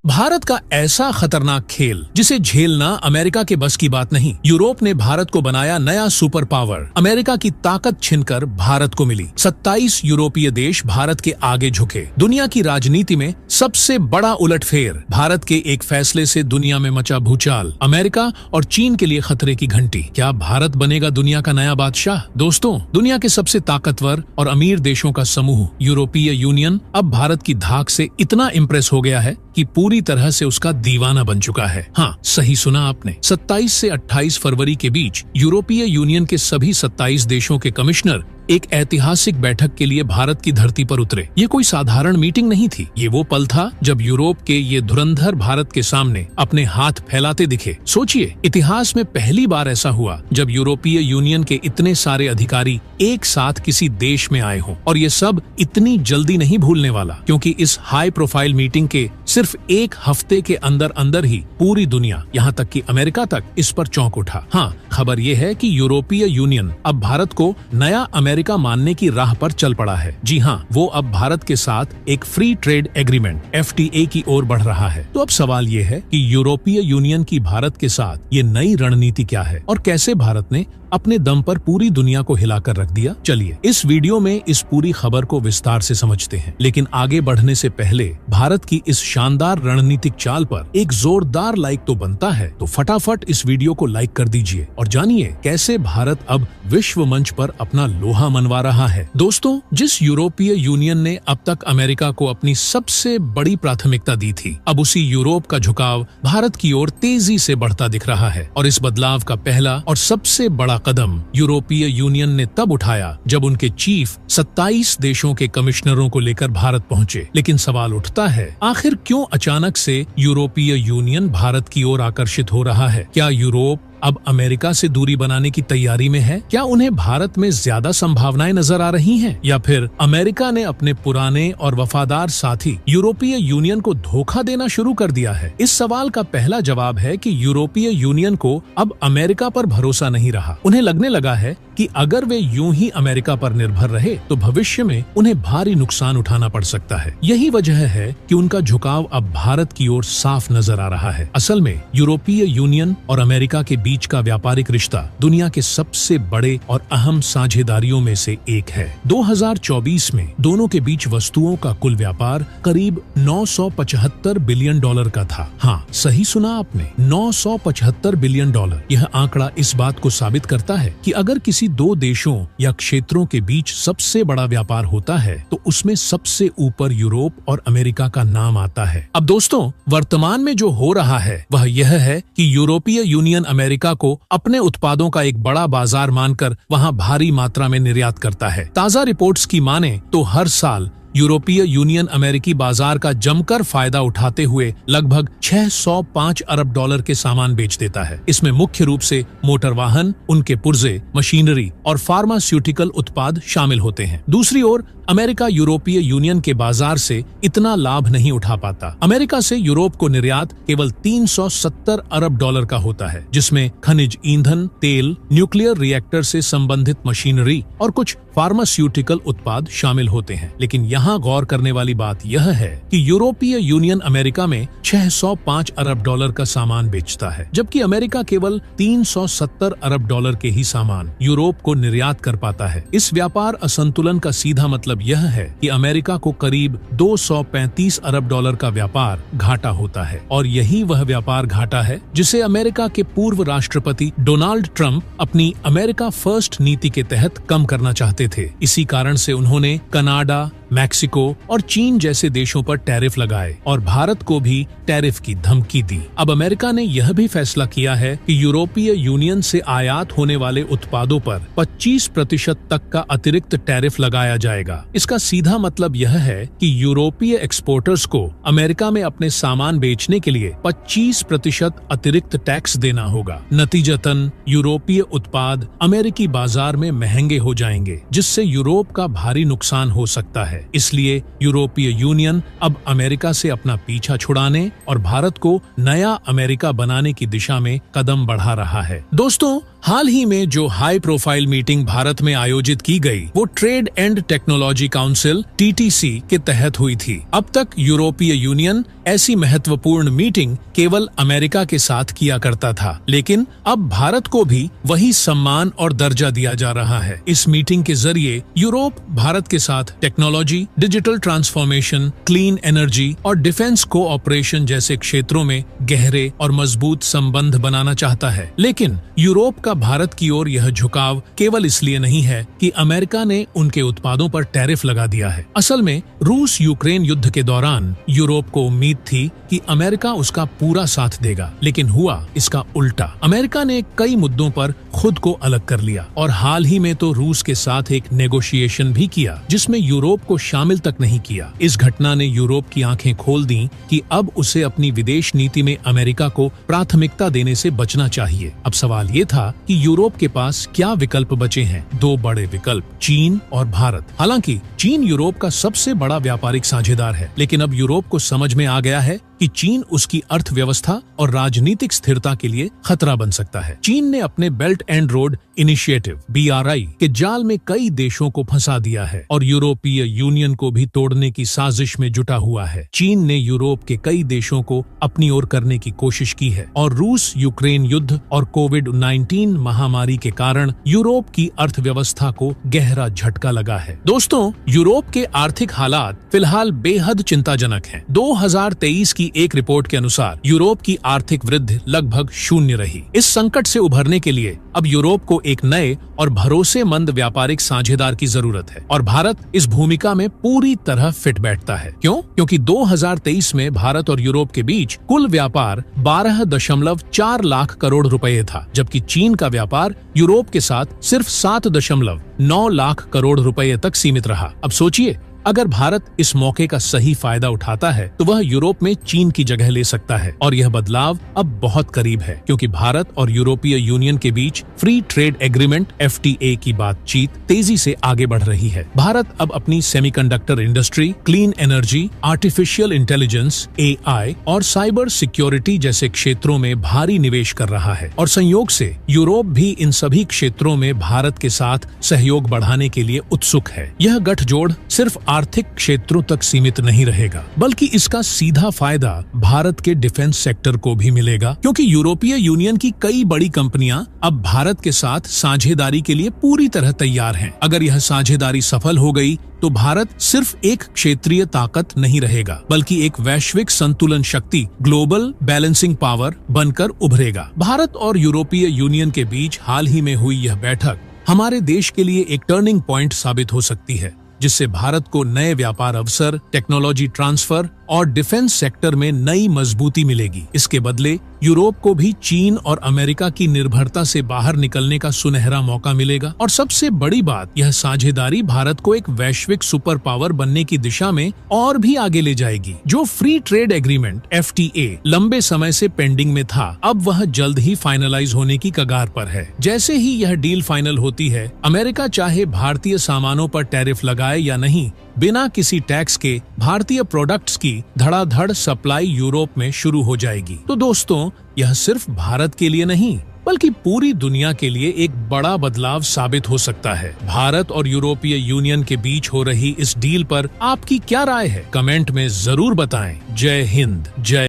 भारत का ऐसा खतरनाक खेल जिसे झेलना अमेरिका के बस की बात नहीं। यूरोप ने भारत को बनाया नया सुपर पावर। अमेरिका की ताकत छिनकर भारत को मिली। 27 यूरोपीय देश भारत के आगे झुके। दुनिया की राजनीति में सबसे बड़ा उलटफेर। भारत के एक फैसले से दुनिया में मचा भूचाल। अमेरिका और चीन के लिए खतरे की घंटी। क्या भारत बनेगा दुनिया का नया बादशाह? दोस्तों, दुनिया के सबसे ताकतवर और अमीर देशों का समूह यूरोपीय यूनियन अब भारत की धाक से इतना इम्प्रेस हो गया है कि पूरी तरह से उसका दीवाना बन चुका है। हाँ, सही सुना आपने। 27 से 28 फरवरी के बीच यूरोपीय यूनियन के सभी 27 देशों के कमिश्नर एक ऐतिहासिक बैठक के लिए भारत की धरती पर उतरे। ये कोई साधारण मीटिंग नहीं थी। ये वो पल था जब यूरोप के ये धुरंधर भारत के सामने अपने हाथ फैलाते दिखे। सोचिए, इतिहास में पहली बार ऐसा हुआ जब यूरोपीय यूनियन के इतने सारे अधिकारी एक साथ किसी देश में आए हों। और ये सब इतनी जल्दी नहीं भूलने वाला, क्योंकि इस हाई प्रोफाइल मीटिंग के सिर्फ एक हफ्ते के अंदर अंदर ही पूरी दुनिया, यहाँ तक कि अमेरिका तक, इस पर चौंक उठा। हाँ, खबर ये है कि यूरोपीय यूनियन अब भारत को नया अमेरिका मानने की राह पर चल पड़ा है। जी हाँ, वो अब भारत के साथ एक फ्री ट्रेड एग्रीमेंट FTA की ओर बढ़ रहा है। तो अब सवाल ये है कि यूरोपीय यूनियन की भारत के साथ ये नई रणनीति क्या है और कैसे भारत ने अपने दम पर पूरी दुनिया को हिलाकर रख दिया। चलिए इस वीडियो में इस पूरी खबर को विस्तार से समझते हैं। लेकिन आगे बढ़ने से पहले भारत की इस शानदार रणनीतिक चाल पर एक जोरदार लाइक तो बनता है। तो फटाफट इस वीडियो को लाइक कर दीजिए और जानिए कैसे भारत अब विश्व मंच पर अपना लोहा मनवा रहा है। दोस्तों, जिस यूरोपीय यूनियन ने अब तक अमेरिका को अपनी सबसे बड़ी प्राथमिकता दी थी, अब उसी यूरोप का झुकाव भारत की ओर तेजी से बढ़ता दिख रहा है। और इस बदलाव का पहला और सबसे बड़ा कदम यूरोपीय यूनियन ने तब उठाया जब उनके चीफ 27 देशों के कमिश्नरों को लेकर भारत पहुंचे। लेकिन सवाल उठता है, आखिर क्यों अचानक से यूरोपीय यूनियन भारत की ओर आकर्षित हो रहा है? क्या यूरोप अब अमेरिका से दूरी बनाने की तैयारी में है? क्या उन्हें भारत में ज्यादा संभावनाएं नजर आ रही हैं? या फिर अमेरिका ने अपने पुराने और वफादार साथी यूरोपीय यूनियन को धोखा देना शुरू कर दिया है? इस सवाल का पहला जवाब है कि यूरोपीय यूनियन को अब अमेरिका पर भरोसा नहीं रहा। उन्हें लगने लगा है कि अगर वे यूं ही अमेरिका पर निर्भर रहे तो भविष्य में उन्हें भारी नुकसान उठाना पड़ सकता है। यही वजह है कि उनका झुकाव अब भारत की ओर साफ नजर आ रहा है। असल में यूरोपीय यूनियन और अमेरिका के बीच का व्यापारिक रिश्ता दुनिया के सबसे बड़े और अहम साझेदारियों में से एक है। 2024 में दोनों के बीच वस्तुओं का कुल व्यापार करीब $975 बिलियन का था। हाँ, सही सुना आपने, $975 बिलियन। यह आंकड़ा इस बात को साबित करता है कि अगर किसी दो देशों या क्षेत्रों के बीच सबसे बड़ा व्यापार होता है तो उसमें सबसे ऊपर यूरोप और अमेरिका का नाम आता है। अब दोस्तों, वर्तमान में जो हो रहा है वह यह है कि यूरोपीय यूनियन अमेरिका को अपने उत्पादों का एक बड़ा बाजार मानकर वहां भारी मात्रा में निर्यात करता है। ताजा रिपोर्ट्स की माने तो हर साल यूरोपीय यूनियन अमेरिकी बाजार का जमकर फायदा उठाते हुए लगभग $605 अरब के सामान बेच देता है। इसमें मुख्य रूप से मोटर वाहन, उनके पुर्जे, मशीनरी और फार्मास्यूटिकल उत्पाद शामिल होते हैं। दूसरी ओर अमेरिका यूरोपीय यूनियन के बाजार से इतना लाभ नहीं उठा पाता। अमेरिका से यूरोप को निर्यात केवल $370 अरब का होता है, जिसमें खनिज ईंधन, तेल, न्यूक्लियर रिएक्टर से संबंधित मशीनरी और कुछ फार्मास्यूटिकल उत्पाद शामिल होते हैं। लेकिन यहाँ गौर करने वाली बात यह है कि यूरोपीय यूनियन अमेरिका में $605 अरब का सामान बेचता है, जबकि अमेरिका केवल $370 अरब के ही सामान यूरोप को निर्यात कर पाता है। इस व्यापार असंतुलन का सीधा मतलब यह है कि अमेरिका को करीब $235 अरब का व्यापार घाटा होता है। और यही वह व्यापार घाटा है जिसे अमेरिका के पूर्व राष्ट्रपति डोनाल्ड ट्रंप अपनी अमेरिका फर्स्ट नीति के तहत कम करना चाहते थे। इसी कारण से उन्होंने कनाडा, मैक्सिको और चीन जैसे देशों पर टैरिफ लगाए और भारत को भी टैरिफ की धमकी दी। अब अमेरिका ने यह भी फैसला किया है कि यूरोपीय यूनियन से आयात होने वाले उत्पादों पर 25% तक का अतिरिक्त टैरिफ लगाया जाएगा। इसका सीधा मतलब यह है कि यूरोपीय एक्सपोर्टर्स को अमेरिका में अपने सामान बेचने के लिए 25% अतिरिक्त टैक्स देना होगा। नतीजतन यूरोपीय उत्पाद अमेरिकी बाजार में महंगे हो जाएंगे, जिससे यूरोप का भारी नुकसान हो सकता है। इसलिए यूरोपीय यूनियन अब अमेरिका से अपना पीछा छुड़ाने और भारत को नया अमेरिका बनाने की दिशा में कदम बढ़ा रहा है। दोस्तों, हाल ही में जो हाई प्रोफाइल मीटिंग भारत में आयोजित की गई वो trade and technology council (TTC) के तहत हुई थी। अब तक यूरोपीय यूनियन ऐसी महत्वपूर्ण मीटिंग केवल अमेरिका के साथ किया करता था, लेकिन अब भारत को भी वही सम्मान और दर्जा दिया जा रहा है। इस मीटिंग के जरिए यूरोप भारत के साथ technology, digital transformation, clean energy और डिफेंस कोऑपरेशन जैसे क्षेत्रों में गहरे और मजबूत संबंध बनाना चाहता है। लेकिन यूरोप का भारत की ओर यह झुकाव केवल इसलिए नहीं है कि अमेरिका ने उनके उत्पादों पर टैरिफ लगा दिया है। असल में रूस यूक्रेन युद्ध के दौरान यूरोप को उम्मीद थी कि अमेरिका उसका पूरा साथ देगा, लेकिन हुआ इसका उल्टा। अमेरिका ने कई मुद्दों पर खुद को अलग कर लिया और हाल ही में तो रूस के साथ एक नेगोशिएशन भी किया जिसमें यूरोप को शामिल तक नहीं किया। इस घटना ने यूरोप की आंखें खोल दी कि अब उसे अपनी विदेश नीति में अमेरिका को प्राथमिकता देने से बचना चाहिए। अब सवाल ये था कि यूरोप के पास क्या विकल्प बचे हैं। दो बड़े विकल्प, चीन और भारत। हालांकि चीन यूरोप का सबसे बड़ा व्यापारिक साझेदार है, लेकिन अब यूरोप को समझ में आ गया है कि चीन उसकी अर्थव्यवस्था और राजनीतिक स्थिरता के लिए खतरा बन सकता है। चीन ने अपने belt and road initiative (BRI) के जाल में कई देशों को फंसा दिया है और यूरोपीय यूनियन को भी तोड़ने की साजिश में जुटा हुआ है। चीन ने यूरोप के कई देशों को अपनी ओर करने की कोशिश की है और रूस यूक्रेन युद्ध और कोविड-19 महामारी के कारण यूरोप की अर्थव्यवस्था को गहरा झटका लगा है। दोस्तों, यूरोप के आर्थिक हालात फिलहाल बेहद चिंताजनक हैं। 2023 की एक रिपोर्ट के अनुसार यूरोप की आर्थिक वृद्धि लगभग 0 रही। इस संकट से उभरने के लिए अब यूरोप को एक नए और भरोसेमंद व्यापारिक साझेदार की जरूरत है और भारत इस भूमिका में पूरी तरह फिट बैठता है। क्यों? क्योंकि 2023 में भारत और यूरोप के बीच कुल व्यापार 12.4 लाख करोड़ रुपए था, जबकि चीन का व्यापार यूरोप के साथ सिर्फ 7.9 लाख करोड़ रुपए तक सीमित रहा। अब सोचिए, अगर भारत इस मौके का सही फायदा उठाता है तो वह यूरोप में चीन की जगह ले सकता है और यह बदलाव अब बहुत करीब है, क्योंकि भारत और यूरोपीय यूनियन के बीच फ्री ट्रेड एग्रीमेंट (FTA) की बातचीत तेजी से आगे बढ़ रही है। भारत अब अपनी semiconductor industry, clean energy, artificial intelligence (AI) और साइबर सिक्योरिटी जैसे क्षेत्रों में भारी निवेश कर रहा है और संयोग से यूरोप भी इन सभी क्षेत्रों में भारत के साथ सहयोग बढ़ाने के लिए उत्सुक है। यह गठजोड़ सिर्फ आर्थिक क्षेत्रों तक सीमित नहीं रहेगा, बल्कि इसका सीधा फायदा भारत के डिफेंस सेक्टर को भी मिलेगा, क्योंकि यूरोपीय यूनियन की कई बड़ी कंपनियां अब भारत के साथ साझेदारी के लिए पूरी तरह तैयार हैं। अगर यह साझेदारी सफल हो गई तो भारत सिर्फ एक क्षेत्रीय ताकत नहीं रहेगा, बल्कि एक वैश्विक संतुलन शक्ति (ग्लोबल बैलेंसिंग पावर) बनकर उभरेगा। भारत और यूरोपीय यूनियन के बीच हाल ही में हुई यह बैठक हमारे देश के लिए एक टर्निंग पॉइंट साबित हो सकती है, जिससे भारत को नए व्यापार अवसर, टेक्नोलॉजी ट्रांसफर और डिफेंस सेक्टर में नई मजबूती मिलेगी। इसके बदले यूरोप को भी चीन और अमेरिका की निर्भरता से बाहर निकलने का सुनहरा मौका मिलेगा और सबसे बड़ी बात, यह साझेदारी भारत को एक वैश्विक सुपर पावर बनने की दिशा में और भी आगे ले जाएगी। जो फ्री ट्रेड एग्रीमेंट (FTA) लंबे समय से पेंडिंग में था, अब वह जल्द ही फाइनलाइज होने की कगार पर है। जैसे ही यह डील फाइनल होती है, अमेरिका चाहे भारतीय सामानों पर टैरिफ लगाए या नहीं, बिना किसी टैक्स के भारतीय प्रोडक्ट्स की धड़ाधड़ सप्लाई यूरोप में शुरू हो जाएगी। तो दोस्तों, यह सिर्फ भारत के लिए नहीं बल्कि पूरी दुनिया के लिए एक बड़ा बदलाव साबित हो सकता है। भारत और यूरोपीय यूनियन के बीच हो रही इस डील पर आपकी क्या राय है? कमेंट में जरूर बताएं। जय हिंद, जय